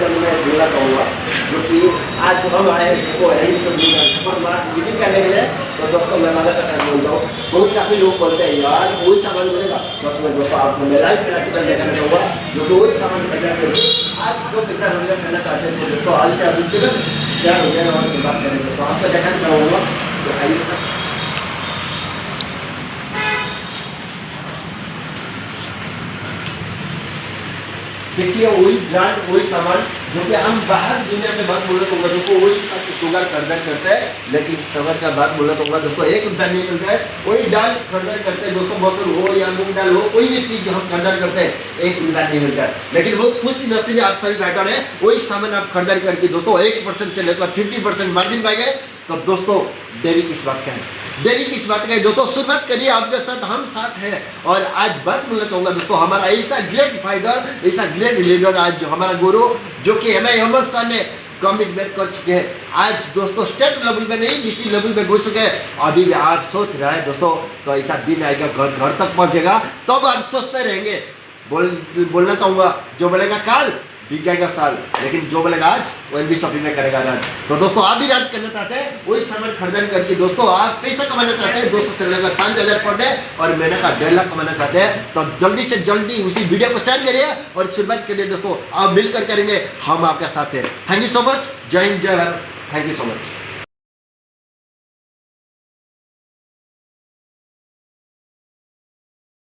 करने में बोलना चाहूँगा, जो कि आज हम आए तो हैंडी सब्जी का सुपर मार्केट विजिट करने के लिए। तो दोस्तों मैं माला का साथ बोलता हूँ, बहुत काफ़ी लोग बोलते हैं यार वही सामान मिलेगा। सच में दोस्तों आपको मैं लाइव प्रैक्टिकल दिखाना चाहूँगा, जो कि वही सामान खरीदना चाहिए। आप जो पैसा रोजगार करना चाहते हैं तो दोस्तों आज से अभी तुरंत तैयार हो जाए और से बात करेंगे। तो आपको दिखाना चाहूँगा, तो आइए सर। देखिए वही ब्रांड वही सामान जो कि हम बाहर दुनिया में बात बोले तो दोस्तों वही सब शुगर खरीदारी करते हैं, लेकिन सबर का बात बोले तो दोस्तों एक रुपया नहीं मिलता है। वही दाल खरीदारी करते हैं दोस्तों, मसूर हो या मूंग दाल हो, कोई भी चीज हम खरीदारी करते हैं 1 रुपया नहीं मिलता है। लेकिन बहुत खुशी नसीब आप सभी फाइटर है, वही सामान आप खरीदारी करके दोस्तों 1% से लेकर 50% मार्जिन पाएंगे। तो दोस्तों देरी किस बात का है, देरी किस बात का है दोस्तों, शुरुआत करिए, आपके साथ हम साथ हैं। और आज बात बोलना चाहूँगा दोस्तों, हमारा ऐसा ग्रेट फाइटर, ऐसा ग्रेट लीडर आज जो हमारा गुरु, जो कि हमें अहमद शाह ने कमिटमेंट कर चुके हैं। आज दोस्तों स्टेट लेवल में नहीं डिस्ट्रिक्ट लेवल में घुस चुके हैं। अभी भी आप सोच रहे हैं दोस्तों, तो ऐसा दिन आएगा घर घर तक पहुँचेगा, तब आप सोचते रहेंगे। बोलना चाहूँगा, जो बोलेगा काल बीत जाएगा साल, लेकिन जो बोलेगा आज वो भी सभी में करेगा राज। तो दोस्तों आप भी राज करना चाहते हैं, वही सामान खरीदारी करके दोस्तों आप पैसा कमाना चाहते हैं 200 से लेकर 5000 पर डे और महीने का 1.5 लाख कमाना चाहते हैं, तो जल्दी से जल्दी उसी वीडियो को शेयर करिए और शुरुआत करिए दोस्तों। आप मिलकर करेंगे, हम आपके साथ हैं। थैंक यू सो मच, जय हिंद जय Bharat, thank you so much.